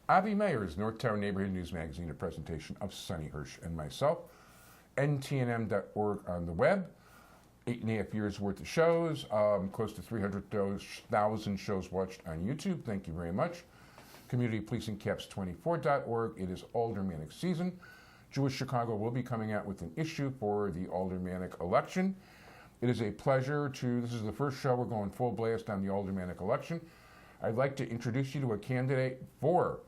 Avi Meyer's Northtown Neighborhood News Magazine, a presentation of Sonny Hirsch and myself. ntnm.org on the web. 8.5 years worth of shows, close to 300,000 shows watched on YouTube. Thank you very much. Community Policing Caps24.org. It is Aldermanic season. Jewish Chicago will be coming out with an issue for the Aldermanic election. It is a pleasure this is the first show we're going full blast on the Aldermanic election. I'd like to introduce you to a candidate for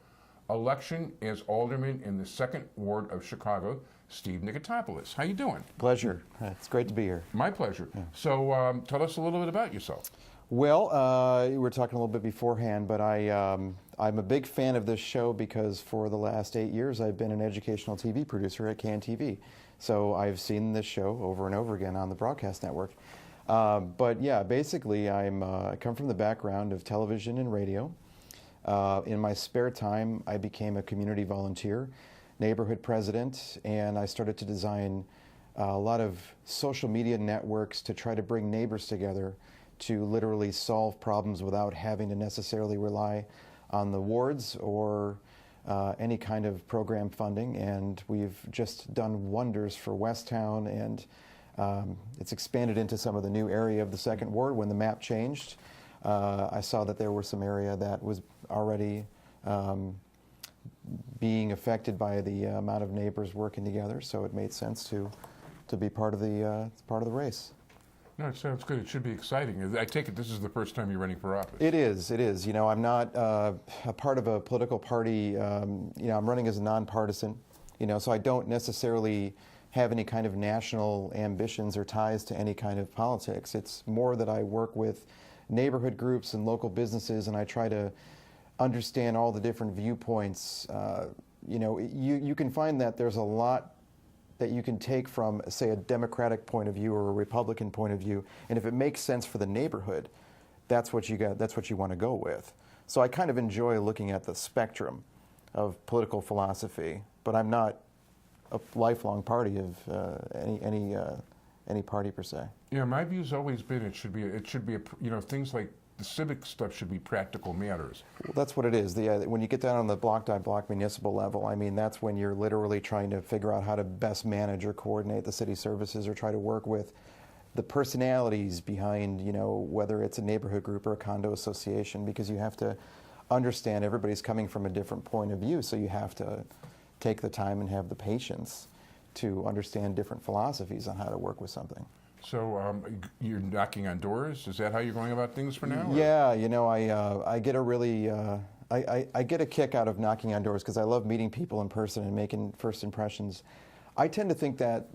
election as alderman in the 2nd Ward of Chicago, Steve Niketopoulos. How you doing? Pleasure. It's great to be here. My pleasure. Yeah. So tell us a little bit about yourself. Well, we were talking a little bit beforehand, but I'm a big fan of this show because for the last 8 years I've been an educational TV producer at CanTV. So I've seen this show over and over again on the broadcast network. But yeah, basically I come from the background of television and radio. In my spare time, I became a community volunteer, neighborhood president, and I started to design a lot of social media networks to try to bring neighbors together to literally solve problems without having to necessarily rely on the wards or any kind of program funding. And we've just done wonders for Westtown, and it's expanded into some of the new area of the 2nd Ward. When the map changed, I saw that there were some area that was already being affected by the amount of neighbors working together, so it made sense to be part of the race. No, it sounds good. It should be exciting. I take it this is the first time you're running for office. It is. It is. You know, I'm not a part of a political party. You know, I'm running as a nonpartisan. You know, so I don't necessarily have any kind of national ambitions or ties to any kind of politics. It's more that I work with neighborhood groups and local businesses, and I try to understand all the different viewpoints. You know, you can find that there's a lot that you can take from, say, a Democratic point of view or a Republican point of view, and if it makes sense for the neighborhood, that's what you got. That's what you want to go with. So I kind of enjoy looking at the spectrum of political philosophy, but I'm not a lifelong party of any party per se. Yeah, my view's always been it should be you know, things like the civic stuff should be practical matters. Well, that's what it is. When you get down on the block-by-block municipal level, I mean, that's when you're literally trying to figure out how to best manage or coordinate the city services or try to work with the personalities behind, you know, whether it's a neighborhood group or a condo association, because you have to understand everybody's coming from a different point of view, so you have to take the time and have the patience to understand different philosophies on how to work with something. So you're knocking on doors? Is that how you're going about things for now? Yeah, you know, I get a really, I get a kick out of knocking on doors because I love meeting people in person and making first impressions. I tend to think that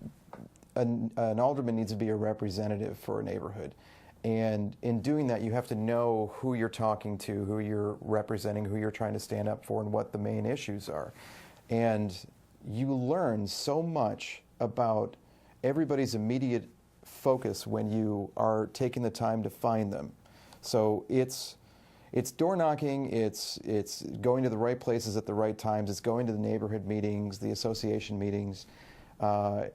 an alderman needs to be a representative for a neighborhood. And in doing that, you have to know who you're talking to, who you're representing, who you're trying to stand up for, and what the main issues are. And you learn so much about everybody's immediate focus when you are taking the time to find them. So it's door knocking, it's going to the right places at the right times, it's going to the neighborhood meetings, the association meetings, and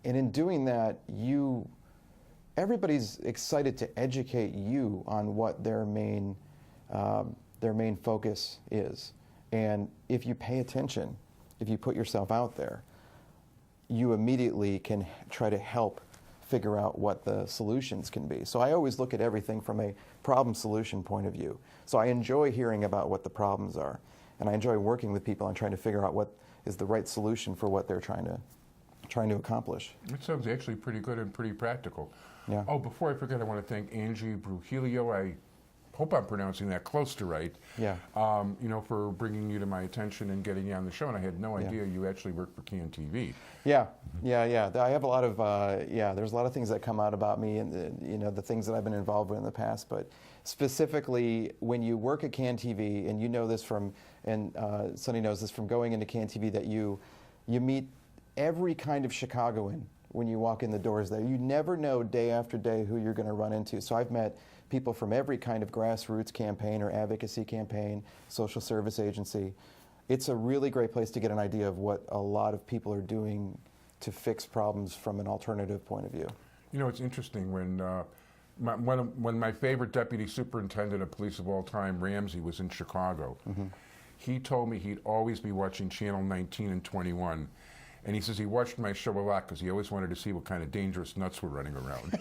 in doing that, everybody's excited to educate you on what their main focus is. And if you pay attention, if you put yourself out there, you immediately can try to help figure out what the solutions can be. So I always look at everything from a problem-solution point of view. So I enjoy hearing about what the problems are, and I enjoy working with people and trying to figure out what is the right solution for what they're trying to accomplish. It sounds actually pretty good and pretty practical. Yeah. Oh, before I forget, I want to thank Angie Brugilio. I hope I'm pronouncing that close to right. Yeah. You know, for bringing you to my attention and getting you on the show, and I had no idea you actually worked for CanTV. Yeah. I have a lot of there's a lot of things that come out about me and you know, the things that I've been involved with in the past, but specifically when you work at CanTV, and you know this from, and Sonny knows this from going into CanTV, that you meet every kind of Chicagoan when you walk in the doors there. You never know day after day who you're going to run into. So I've met people from every kind of grassroots campaign or advocacy campaign, social service agency. It's a really great place to get an idea of what a lot of people are doing to fix problems from an alternative point of view. You know, it's interesting when when my favorite deputy superintendent of police of all time, Ramsey, was in Chicago. he told me he'd always be watching Channel 19 and 21. And he says he watched my show a lot because he always wanted to see what kind of dangerous nuts were running around.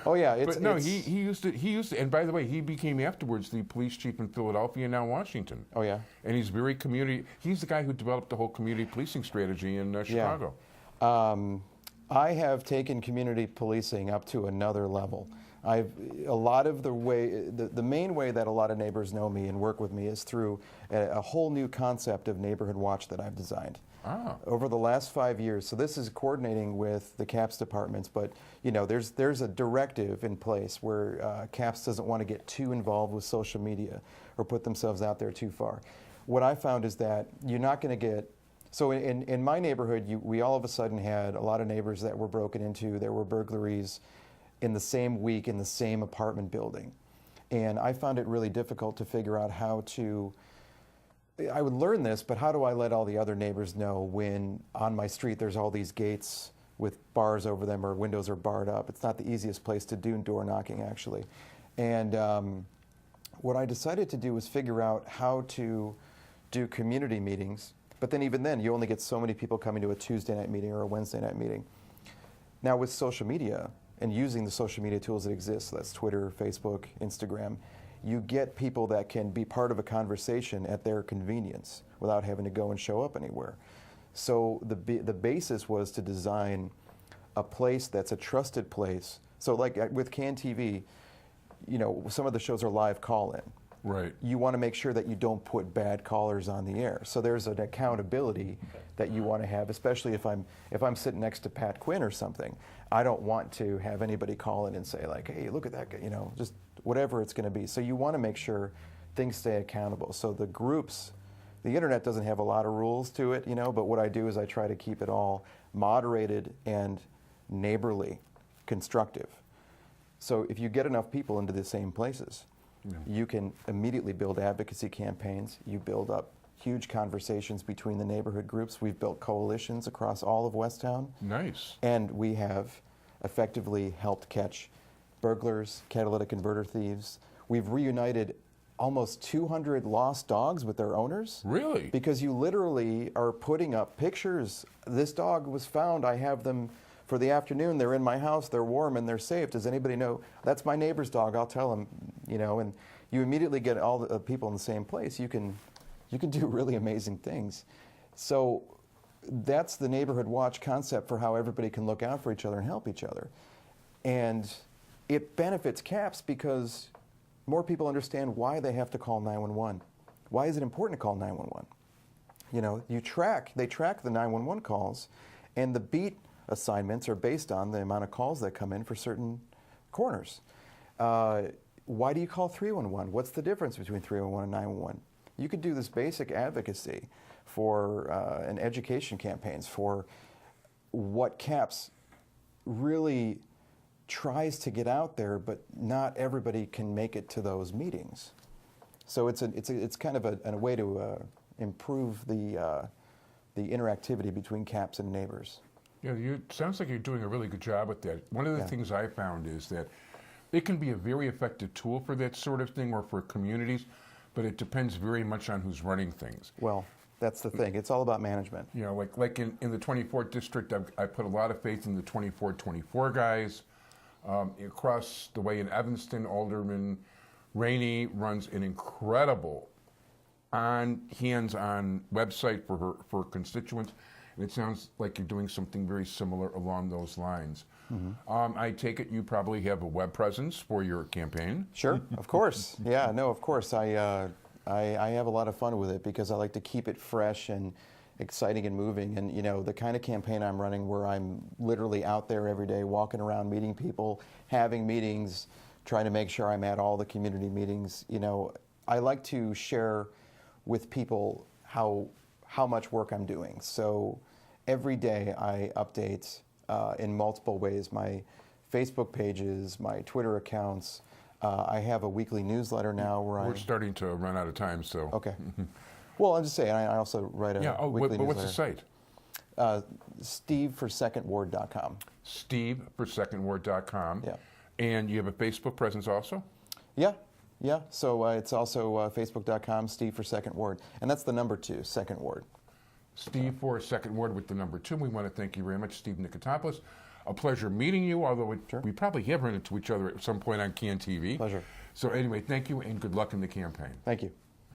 Oh yeah, he used to, and by the way, he became afterwards the police chief in Philadelphia and now Washington. Oh yeah. And he's very he's the guy who developed the whole community policing strategy in Chicago. I have taken community policing up to another level. The main way that a lot of neighbors know me and work with me is through a whole new concept of neighborhood watch that I've designed. Over the last 5 years. So this is coordinating with the CAPS departments, but there's a directive in place where CAPS doesn't want to get too involved with social media or put themselves out there too far. What I found is that you're not going to get, so in my neighborhood, we all of a sudden had a lot of neighbors that were broken into, there were burglaries in the same week in the same apartment building. And I found it really difficult to figure out how to, I would learn this, but how do I let all the other neighbors know when on my street there's all these gates with bars over them or windows are barred up? It's not the easiest place to do door knocking, actually. And what I decided to do was figure out how to do community meetings, but then even then, you only get so many people coming to a Tuesday night meeting or a Wednesday night meeting. Now with social media, and using the social media tools that exist, so that's Twitter, Facebook, Instagram, you get people that can be part of a conversation at their convenience without having to go and show up anywhere. So the basis was to design a place that's a trusted place. So like with CanTV, some of the shows are live call-in. Right. You want to make sure that you don't put bad callers on the air. So there's an accountability that you want to have, especially if I'm sitting next to Pat Quinn or something. I don't want to have anybody call in and say like, hey, look at that guy, just whatever it's going to be. So you want to make sure things stay accountable. So the groups, the internet doesn't have a lot of rules to it, but what I do is I try to keep it all moderated and neighborly, constructive. So if you get enough people into the same places, you can immediately build advocacy campaigns. You build up huge conversations between the neighborhood groups. We've built coalitions across all of Westtown. Nice. And we have effectively helped catch burglars, catalytic converter thieves. We've reunited almost 200 lost dogs with their owners. Really? Because you literally are putting up pictures. This dog was found. I have them for the afternoon. They're in my house. They're warm and they're safe. Does anybody know? That's my neighbor's dog. I'll tell them. And you immediately get all the people in the same place. You can do really amazing things. So that's the neighborhood watch concept for how everybody can look out for each other and help each other. And it benefits CAPS because more people understand why they have to call 911. Why is it important to call 911? They track the 911 calls, and the beat assignments are based on the amount of calls that come in for certain corners. Why do you call 311? What's the difference between 311 and 911? You could do this basic advocacy for and education campaigns for what CAPS really tries to get out there, but not everybody can make it to those meetings. So it's kind of a way to improve the interactivity between CAPS and neighbors. Yeah, it sounds like you're doing a really good job with that. One of the things I found is that it can be a very effective tool for that sort of thing or for communities, but it depends very much on who's running things. Well, that's the thing. It's all about management. Like in the 24th district, I put a lot of faith in the 24 guys. Across the way in Evanston, Alderman Rainey runs an incredible hands-on website for constituents. And it sounds like you're doing something very similar along those lines. Mm-hmm. I take it you probably have a web presence for your campaign. Sure, of course. Yeah, no, of course. I have a lot of fun with it because I like to keep it fresh and exciting and moving. And the kind of campaign I'm running where I'm literally out there every day, walking around, meeting people, having meetings, trying to make sure I'm at all the community meetings. I like to share with people how much work I'm doing. So every day I update in multiple ways my Facebook pages, my Twitter accounts. I have a weekly newsletter now where We're starting to run out of time, so. Okay. Well, I'm just saying, I also write a weekly newsletter. What's the site? SteveForSecondWard.com. SteveForSecondWard.com. Yeah. And you have a Facebook presence also? Yeah. Yeah, so it's also facebook.com, Steve for Second Ward. And that's the number 2, Second Ward. Steve for Second Ward with the number 2. We want to thank you very much, Steve Niketopoulos. A pleasure meeting you, although we probably have run into each other at some point on CanTV. Pleasure. So anyway, thank you and good luck in the campaign. Thank you.